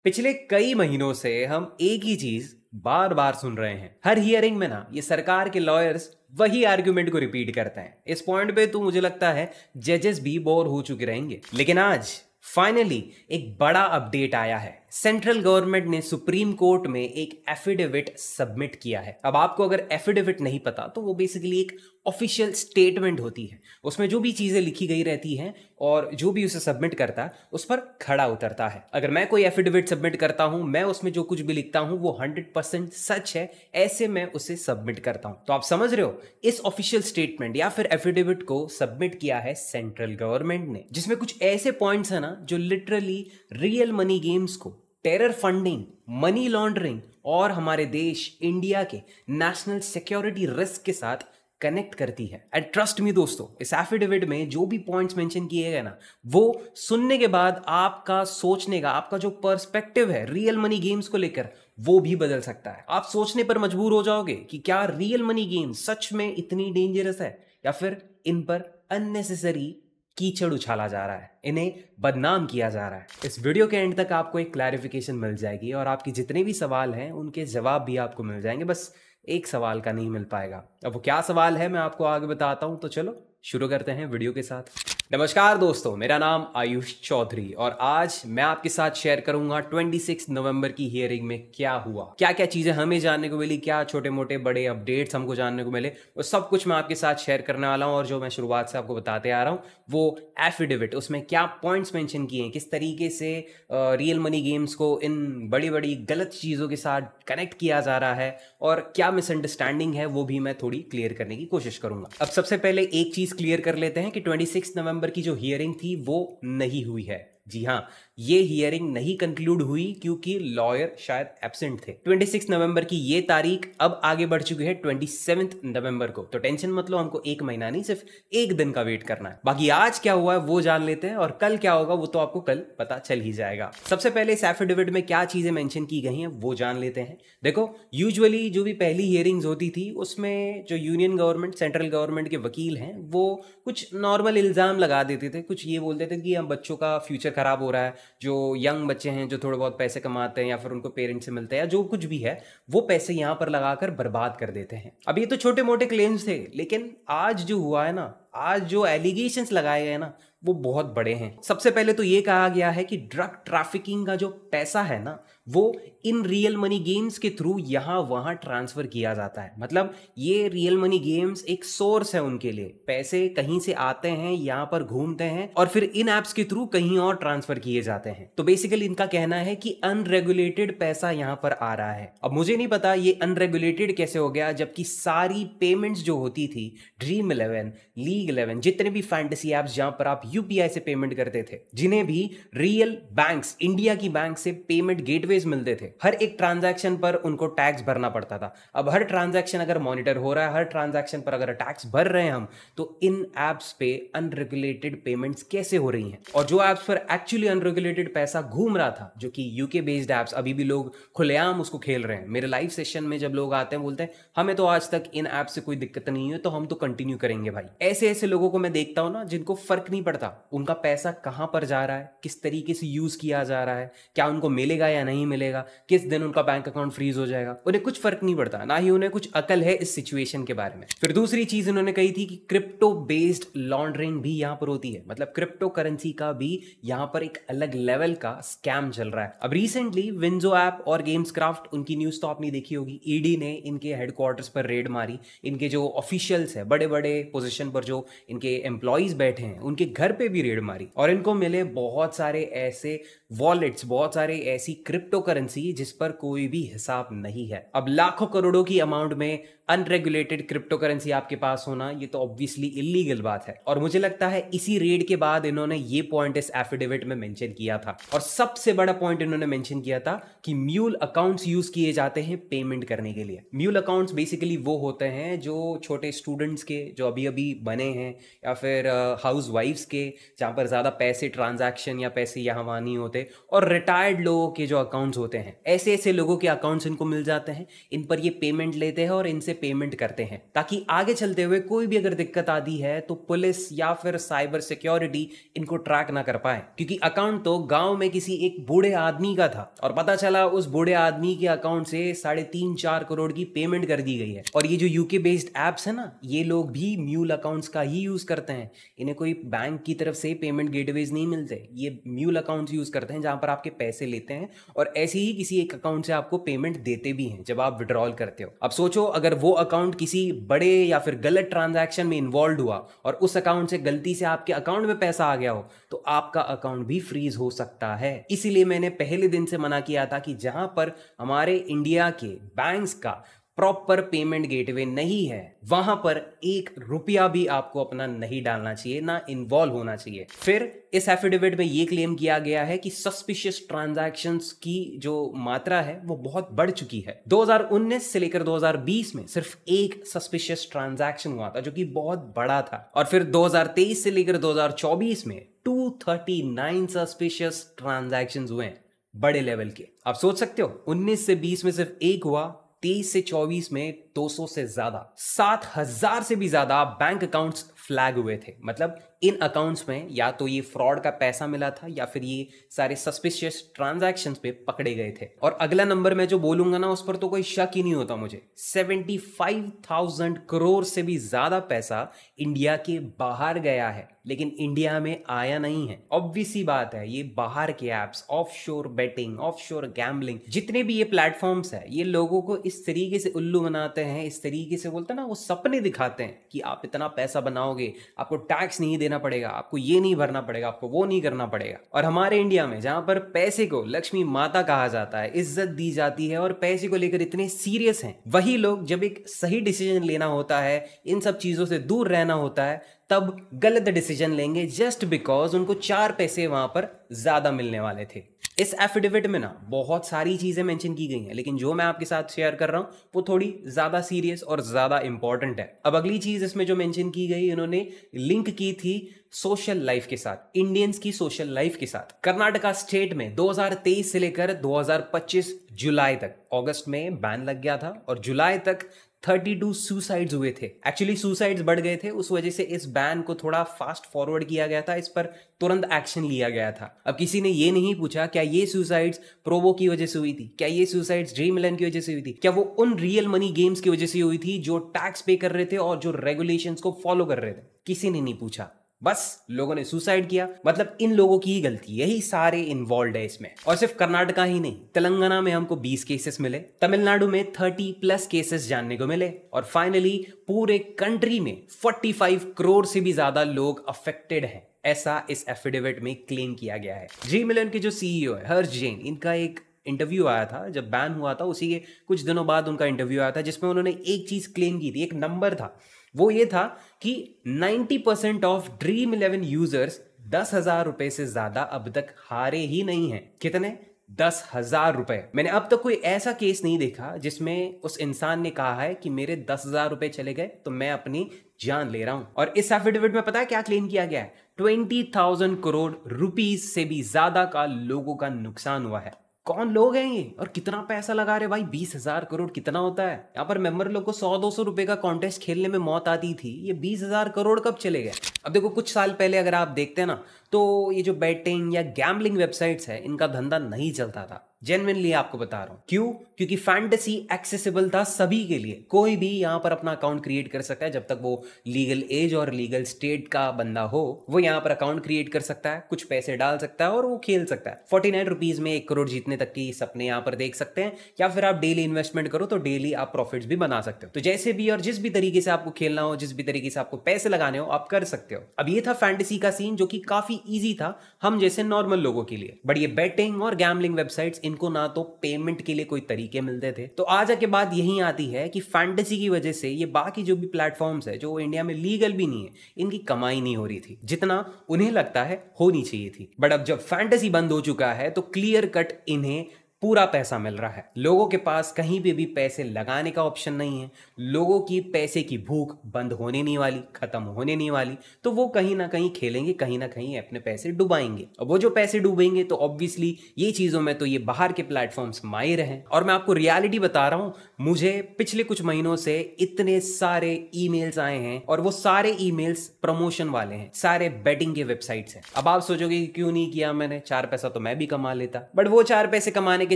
पिछले कई महीनों से हम एक ही चीज बार बार सुन रहे हैं। हर हियरिंग में ना ये सरकार के लॉयर्स वही आर्ग्यूमेंट को रिपीट करते हैं। इस पॉइंट पे तो मुझे लगता है जजेस भी बोर हो चुके रहेंगे। लेकिन आज फाइनली एक बड़ा अपडेट आया है। सेंट्रल गवर्नमेंट ने सुप्रीम कोर्ट में एक एफिडेविट सबमिट किया है। अब आपको अगर एफिडेविट नहीं पता तो वो बेसिकली एक ऑफिशियल स्टेटमेंट होती है। उसमें जो भी चीजें लिखी गई रहती हैं और जो भी उसे सबमिट करता है उस पर खड़ा उतरता है। अगर मैं कोई एफिडेविट सबमिट करता हूं, मैं उसमें जो कुछ भी लिखता हूं वो 100% सच है, ऐसे मैं उसे सबमिट करता हूं। तो आप समझ रहे हो, इस ऑफिशियल स्टेटमेंट या फिर एफिडेविट को सबमिट किया है सेंट्रल गवर्नमेंट ने, जिसमें कुछ ऐसे पॉइंट्स है ना जो लिटरली रियल मनी गेम्स को, टेरर फंडिंग, मनी लॉन्ड्रिंग और हमारे देश इंडिया के नेशनल सिक्योरिटी रिस्क के साथ कनेक्ट करती है। एंड ट्रस्ट मी दोस्तों, इस एफिडेविट में जो भी पॉइंट्स मेंशन किए गए ना, वो सुनने के बाद आपका सोचने का, आपका जो पर्सपेक्टिव है रियल मनी गेम्स को लेकर, वो भी बदल सकता है। आप सोचने पर मजबूर हो जाओगे कि क्या रियल मनी गेम्स सच में इतनी डेंजरस है या फिर इन पर अननेसेसरी कीचड़ उछाला जा रहा है, इन्हें बदनाम किया जा रहा है। इस वीडियो के एंड तक आपको एक क्लैरिफिकेशन मिल जाएगी और आपकी जितने भी सवाल हैं उनके जवाब भी आपको मिल जाएंगे। बस एक सवाल का नहीं मिल पाएगा। अब वो क्या सवाल है मैं आपको आगे बताता हूं, तो चलो शुरू करते हैं वीडियो के साथ। नमस्कार दोस्तों, मेरा नाम आयुष चौधरी और आज मैं आपके साथ शेयर करूंगा 26 नवंबर की हियरिंग में क्या हुआ, क्या क्या चीजें हमें जानने को मिली, क्या छोटे मोटे बड़े अपडेट्स हमको जानने को मिले, वो सब कुछ मैं आपके साथ शेयर करने वाला हूं। और जो मैं शुरुआत से आपको बताते आ रहा हूं वो एफिडेविट, उसमें क्या पॉइंट्स मेंशन किए हैं, किस तरीके से रियल मनी गेम्स को इन बड़ी बड़ी गलत चीजों के साथ कनेक्ट किया जा रहा है और क्या मिसअंडरस्टैंडिंग है, वो भी मैं थोड़ी क्लियर करने की कोशिश करूंगा। अब सबसे पहले एक चीज क्लियर कर लेते हैं कि 26 नवंबर की जो हियरिंग थी वो नहीं हुई है। जी हाँ, ये हियरिंग नहीं कंक्लूड हुई क्योंकि लॉयर शायद एब्सेंट थे। 26 नवंबर की ये तारीख अब आगे बढ़ चुकी है 27 नवंबर को। तो टेंशन मत लो, हमको एक महीना नहीं, सिर्फ एक दिन का वेट करना है। बाकी आज क्या हुआ है वो जान लेते हैं और कल क्या होगा वो तो आपको कल पता चल ही जाएगा। सबसे पहले इस एफिडेविट में क्या चीजें मेंशन की गई हैं वो जान लेते हैं। देखो, यूजुअली जो भी पहली हियरिंग्स होती थी उसमें जो यूनियन गवर्नमेंट, सेंट्रल गवर्नमेंट के वकील हैं वो कुछ नॉर्मल इल्जाम लगा देते थे। कुछ ये बोलते थे कि हम बच्चों का फ्यूचर खराब हो रहा है, जो यंग बच्चे हैं जो थोड़े बहुत पैसे कमाते हैं या फिर उनको पेरेंट्स से मिलते हैं या जो कुछ भी है, वो पैसे यहाँ पर लगाकर बर्बाद कर देते हैं। अब ये तो छोटे मोटे क्लेम्स थे, लेकिन आज जो हुआ है ना, आज जो एलिगेशंस लगाए गए ना, वो बहुत बड़े हैं। सबसे पहले तो ये कहा गया है कि ड्रग ट्रैफिकिंग का जो पैसा है ना, वो इन रियल मनी गेम्स के थ्रू यहां वहां ट्रांसफर किया जाता है। मतलब ये रियल मनी गेम्स एक सोर्स है उनके लिए, पैसे कहीं से आते हैं, यहां पर घूमते हैं और फिर इन एप्स के थ्रू कहीं और ट्रांसफर किए जाते हैं। तो बेसिकली इनका कहना है कि अनरेगुलेटेड पैसा यहां पर आ रहा है। अब मुझे नहीं पता ये अनरेगुलेटेड कैसे हो गया, जबकि सारी पेमेंट्स जो होती थी, ड्रीम 11, लीग 11, जितने भी फैंटेसी एप्स जहां पर आप यूपीआई से पेमेंट करते थे, जिन्हें भी रियल बैंक्स, इंडिया की बैंक से पेमेंट गेटवेज मिलते थे, हर एक ट्रांजैक्शन पर उनको टैक्स भरना पड़ता था। अब हर ट्रांजैक्शन अगर मॉनिटर हो रहा है, हर ट्रांजैक्शन पर अगर टैक्स भर रहे हैं हम, तो इन एप्स पे अनरेगुलेटेड पेमेंट्स कैसे हो रही हैं? और जो एप्स पर एक्चुअली अनरेगुलेटेड पैसा घूम रहा था, जो कि यूके बेस्ड एप्स, अभी भी लोग खुलेआम उसको खेल रहे हैं। मेरे लाइव सेशन में जब लोग आते हैं बोलते हैं हमें तो आज तक इन ऐप से कोई दिक्कत नहीं है, तो हम तो कंटिन्यू करेंगे भाई। ऐसे ऐसे लोगों को मैं देखता हूं ना, जिनको फर्क नहीं पड़ता उनका पैसा कहां पर जा रहा है, किस तरीके से यूज किया जा रहा है, क्या उनको मिलेगा या नहीं मिलेगा, किस दिन उनका बैंक अकाउंट फ्रीज हो जाएगा, उन्हें कुछ फर्क नहीं पड़ता, ना ही उन्हें कुछ अकल है इस सिचुएशन के बारे में। फिर दूसरी चीज उन्होंने कही थी कि क्रिप्टो बेस्ड लॉन्ड्रिंग भी यहां पर होती है। मतलब क्रिप्टो करेंसी का भी यहां पर एक अलग लेवल का स्कैम चल रहा है। अब रिसेंटली विंजो ऐप और गेम्स क्राफ्ट, उनकी न्यूज तो आपने देखी होगी, ईडी ने इनके हेडक्वार्टर्स पर रेड मारी। इनके जो ऑफिशियल्स है, बड़े बड़े पोजीशन पर जो इनके एम्प्लॉइज बैठे हैं, उनके घर पे भी रेड मारी और इनको मिले बहुत सारे ऐसे वॉलेट्स, बहुत सारे ऐसी क्रिप्टो करेंसी जिस पर कोई भी हिसाब नहीं है। अब लाखों करोड़ों की अमाउंट में अनरेगुलेटेड क्रिप्टो करेंसी आपके पास होना, ये तो ऑब्वियसली इलीगल बात है। और मुझे लगता है इसी रेड के बाद इन्होंने ये पॉइंट इस एफिडेविट में मेंशन किया था। और सबसे बड़ा पॉइंट इन्होंने मेंशन किया था कि म्यूल अकाउंट्स यूज किए जाते हैं पेमेंट करने के लिए। म्यूल अकाउंट्स बेसिकली वो होते हैं जो छोटे स्टूडेंट्स के, जो अभी अभी बने हैं, या फिर हाउस वाइफ्स के, जहाँ पर ज़्यादा पैसे ट्रांजैक्शन या पैसे यहाँ वहाँ नहीं होते, और रिटायर्ड लोगों के जो अकाउंट्स होते हैं, ऐसे ऐसे लोगों के अकाउंट्स इनको मिल जाते हैं, इन पर ये पेमेंट लेते हैं और इनसे पेमेंट करते हैं, ताकि आगे चलते हुए कोई भी अगर दिक्कत आती है तो पुलिस या फिर साइबर सिक्योरिटी इनको ट्रैक ना कर पाए। क्योंकि अकाउंट तो गांव में किसी एक बूढ़े आदमी का था और पता चला उस बूढ़े आदमी के अकाउंट से 3.5-4 करोड़ की पेमेंट कर दी गई है। और ये जो यूके बेस्ड एप्स है ना, ये लोग भी म्यूल अकाउंट्स का ही यूज करते हैं। इन्हें कोई बैंक की तरफ से पेमेंट गेटवेज नहीं मिलते, ये म्यूल अकाउंट्स यूज करते हैं जहां पर आपके पैसे लेते हैं और ऐसे ही किसी एक अकाउंट से आपको पेमेंट देते भी हैं जब आप विड्रॉल करते हो। अब सोचो अगर वो अकाउंट किसी बड़े या फिर गलत ट्रांजैक्शन में इन्वॉल्व हुआ और उस अकाउंट से गलती से आपके अकाउंट में पैसा आ गया हो तो आपका अकाउंट भी फ्रीज हो सकता है। इसीलिए मैंने पहले दिन से मना किया था कि जहां पर हमारे इंडिया के बैंक्स का प्रॉपर पेमेंट गेटवे नहीं है वहां पर 1 रुपया भी आपको अपना नहीं डालना चाहिए, ना इन्वॉल्व होना चाहिए। फिर इस एफिडेविट में ये क्लेम किया गया है कि सस्पिशियस ट्रांजैक्शंस की जो मात्रा है वो बहुत बढ़ चुकी है। 2019 से लेकर 2020 में सिर्फ 1 सस्पिशियस ट्रांजैक्शन हुआ था जो कि बहुत बड़ा था, और फिर 2023 से लेकर 2024 में 239 सस्पिशियस ट्रांजैक्शंस हुए हैं बड़े लेवल के। आप सोच सकते हो 19 से 20 में सिर्फ 1 हुआ, 23 से 24 में 200 से ज्यादा, 7,000 से भी ज्यादा बैंक अकाउंट्स फ्लैग हुए थे। मतलब इन अकाउंट्स में या तो ये फ्रॉड का पैसा मिला था या फिर ये सारे सस्पिशियस ट्रांजैक्शंस पे पकड़े गए थे। और अगला नंबर मैं जो बोलूंगा ना उस पर तो कोई शक ही नहीं होता मुझे, 75,000 करोड़ से भी ज्यादा पैसा इंडिया के बाहर गया है लेकिन इंडिया में आया नहीं है। ऑब्वियस सी बात है, ये बाहर के apps, offshore betting, offshore gambling, जितने भी ये प्लेटफॉर्म्स है ये लोगों को इस तरीके से उल्लू बनाते हैं, इस तरीके से बोलते हैं ना, वो सपने दिखाते हैं कि आप इतना पैसा बनाओगे, आपको टैक्स नहीं देना पड़ेगा, आपको ये नहीं भरना पड़ेगा, आपको वो नहीं करना पड़ेगा। और हमारे इंडिया में जहां पर पैसे को लक्ष्मी माता कहा जाता है, इज्जत दी जाती है और पैसे को लेकर इतने सीरियस हैं, वही लोग जब एक सही डिसीजन लेना होता है, इन सब चीजों से दूर रहना होता है, तब गलत डिसीजन लेंगे जस्ट बिकॉज उनको 4 पैसे वहां पर ज्यादा मिलने वाले थे। इस एफिडेविट में ना बहुत सारी चीजें मेंशन की गई हैं, लेकिन जो मैं आपके साथ शेयर कर रहा हूं वो थोड़ी ज्यादा सीरियस और ज्यादा इंपॉर्टेंट है। अब अगली चीज इसमें जो मेंशन की गई, इन्होंने लिंक की थी सोशल लाइफ के साथ, इंडियंस की सोशल लाइफ के साथ। कर्नाटका स्टेट में 2023 से लेकर 2025 जुलाई तक, अगस्त में बैन लग गया था और जुलाई तक 32 सुसाइड्स हुए थे। एक्चुअली सुसाइड्स बढ़ गए थे, उस वजह से इस बैन को थोड़ा फास्ट फॉरवर्ड किया गया था, इस पर तुरंत एक्शन लिया गया था। अब किसी ने ये नहीं पूछा क्या ये सुसाइड्स प्रोवो की वजह से हुई थी, क्या ये सुसाइड्स ड्रीम इलेवन की वजह से हुई थी, क्या वो उन रियल मनी गेम्स की वजह से हुई थी जो टैक्स पे कर रहे थे और जो रेगुलेशंस को फॉलो कर रहे थे। किसी ने नहीं पूछा, बस लोगों ने सुसाइड किया। मतलब इन लोगों की ही गलती, यही सारे इन्वॉल्व है इसमें। और सिर्फ कर्नाटका ही नहीं, तेलंगाना में हमको 20 केसेस मिले, तमिलनाडु में 30+ केसेस जानने को मिले, और फाइनली पूरे कंट्री में 45 करोड़ से भी ज्यादा लोग अफेक्टेड हैं, ऐसा इस एफिडेविट में क्लेम किया गया है। ड्रीम इलेवन के जो सीईओ है हर्ष जैन, इनका एक इंटरव्यू आया था जब बैन हुआ था, उसी के कुछ दिनों बाद उनका इंटरव्यू आया था जिसमें उन्होंने एक चीज क्लेम की थी, एक नंबर था, वो ये था कि 90% ऑफ ड्रीम इलेवन यूजर्स 10,000 रुपए से ज्यादा अब तक हारे ही नहीं हैं। कितने? 10,000 रुपए। मैंने अब तक कोई ऐसा केस नहीं देखा जिसमें उस इंसान ने कहा है कि मेरे 10,000 रुपए चले गए तो मैं अपनी जान ले रहा हूं। और इस एफिडेविट में पता है क्या क्लेम किया गया है? 20,000 करोड़ रुपीस से भी ज्यादा का लोगों का नुकसान हुआ है। कौन लोग हैं ये और कितना पैसा लगा रहे भाई? 20,000 करोड़ कितना होता है? यहाँ पर मेंबर लोग को 100-200 रुपए का कॉन्टेस्ट खेलने में मौत आती थी, ये 20,000 करोड़ कब चले गए? अब देखो कुछ साल पहले अगर आप देखते हैं ना तो ये जो बैटिंग या गैम्बलिंग वेबसाइट्स है इनका धंधा नहीं चलता था। जेन्युइनली आपको बता रहा हूं। क्यों? क्योंकि फैंटेसी एक्सेसिबल था सभी के लिए, कोई भी यहाँ पर अपना अकाउंट क्रिएट कर सकता है, जब तक वो लीगल एज और लीगल स्टेट का बंदा हो वो यहाँ पर अकाउंट क्रिएट कर सकता है, कुछ पैसे डाल सकता है और वो खेल सकता है। 49 रुपीज में 1 करोड़ जीतने तक की सपने यहाँ पर देख सकते हैं, या फिर आप डेली इन्वेस्टमेंट करो तो डेली आप प्रॉफिट्स भी बना सकते हो। तो जैसे भी और जिस भी तरीके से आपको खेलना हो, जिस भी तरीके से आपको पैसे लगाने हो, आप कर सकते हो। अब ये था फैंटेसी का सीन जो कि काफी ईजी था हम जैसे नॉर्मल लोगों के लिए, बट ये बेटिंग और गैम्बलिंग वेबसाइट्स इनको ना तो पेमेंट के लिए कोई तरीके मिलते थे। तो आज के बाद यही आती है कि फैंटेसी की वजह से ये बाकी जो भी प्लेटफॉर्म्स है जो इंडिया में लीगल भी नहीं है, इनकी कमाई नहीं हो रही थी जितना उन्हें लगता है होनी चाहिए थी। बट अब जब फैंटेसी बंद हो चुका है तो क्लियर कट इन्हें पूरा पैसा मिल रहा है। लोगों के पास कहीं पे भी पैसे लगाने का ऑप्शन नहीं है। लोगों की पैसे की भूख बंद होने नहीं वाली, खत्म होने नहीं वाली। तो वो कहीं ना कहीं खेलेंगे, कहीं ना कहीं अपने पैसे डुबाएंगे। और वो जो पैसे डूबेंगे तो ऑब्वियसली ये चीजों में तो ये बाहर के प्लेटफॉर्म्स माहिर हैं। और मैं आपको रियलिटी बता रहा हूं, मुझे पिछले कुछ महीनों से इतने सारे ईमेल्स आए हैं और वो सारे ईमेल्स प्रमोशन वाले हैं, सारे बेटिंग के वेबसाइट्स हैं। अब आप सोचोगे कि क्यों नहीं किया मैंने, 4 पैसा तो मैं भी कमा लेता। बट वो 4 पैसे कमाने के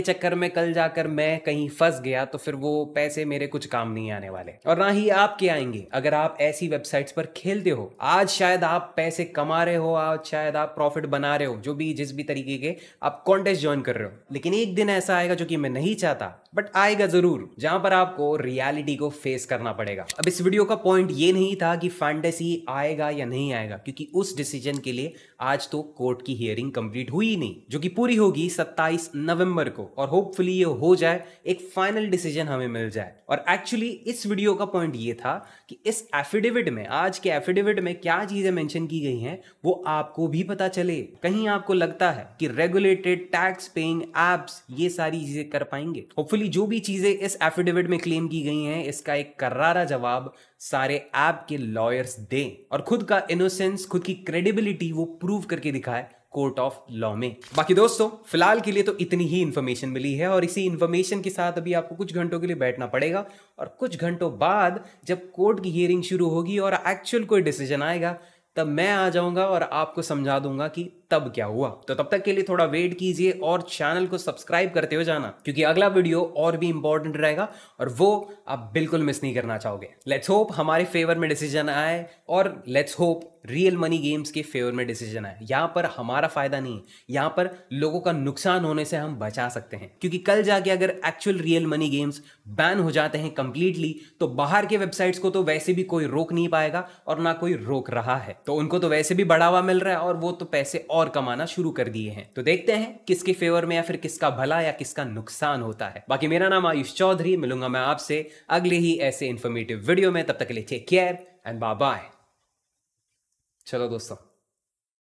चक्कर में कल जाकर मैं कहीं फंस गया तो फिर वो पैसे मेरे कुछ काम नहीं आने वाले, और ना ही आपके आएंगे अगर आप ऐसी वेबसाइट्स पर खेलते हो। आज शायद आप पैसे कमा रहे हो, आज शायद आप प्रॉफिट बना रहे हो, जो भी जिस भी तरीके के आप कॉन्टेस्ट ज्वाइन कर रहे हो, लेकिन एक दिन ऐसा आएगा जो कि मैं नहीं चाहता बट आएगा जरूर, जहां पर आपको रियलिटी को फेस करना पड़ेगा। अब इस वीडियो का पॉइंट ये नहीं था कि फैंटेसी आएगा या नहीं आएगा, क्योंकि उस डिसीजन के लिए आज तो कोर्ट की हियरिंग कंप्लीट हुई ही नहीं, जो कि पूरी होगी 27 नवंबर को, और होपफुली ये हो जाए, एक फाइनल डिसीजन हमें मिल जाए। और एक्चुअली इस वीडियो का पॉइंट ये था कि इस एफिडेविट में, आज के एफिडेविट में क्या चीजें मेंशन की गई हैं वो आपको भी पता चले। कहीं आपको लगता है कि रेगुलेटेड टैक्स पेइंग एप्स ये सारी चीजें कर पाएंगे? होपफुली जो भी चीजें इस एफिडेविट में क्लेम की गई हैं, इसका एक करारा जवाब सारे ऐप के लॉयर्स दें और खुद का इनोसेंस, खुद की क्रेडिबिलिटी वो प्रूव करके दिखाए कोर्ट ऑफ लॉ में। बाकी दोस्तों, फिलहाल के लिए तो इतनी ही इंफॉर्मेशन मिली है, और इसी इंफॉर्मेशन के साथ अभी आपको कुछ घंटों के लिए बैठना पड़ेगा, और कुछ घंटों बाद जब कोर्ट की हियरिंग शुरू होगी और एक्चुअल कोई डिसीजन आएगा, तब मैं आ जाऊंगा और आपको समझा दूंगा कि तब क्या हुआ। तो तब तक के लिए थोड़ा वेट कीजिए और चैनल को सब्सक्राइब करते हो जाना, क्योंकि अगला वीडियो और भी इंपॉर्टेंट रहेगा और वो आप बिल्कुल मिस नहीं करना चाहोगे। लेट्स होप हमारे फेवर में डिसीजन आए, और let's hope real money games के फेवर में डिसीजन आए। यहां पर हमारा फायदा नहीं है, यहां पर लोगों का नुकसान होने से हम बचा सकते हैं, क्योंकि कल जाके अगर actual real money games ban हो जाते हैं कंप्लीटली, तो बाहर के वेबसाइट्स को तो वैसे भी कोई रोक नहीं पाएगा और ना कोई रोक रहा है, तो उनको तो वैसे भी बढ़ावा मिल रहा है और वो तो पैसे और कमाना शुरू कर दिए हैं। तो देखते हैं किसके फेवर में या फिर किसका भला या किसका नुकसान होता है। बाकी मेरा नाम आयुष चौधरी, मिलूंगा मैं आपसे अगले ही ऐसे इंफॉर्मेटिव वीडियो में। तब तक के लिए take care and bye bye. चलो दोस्तों।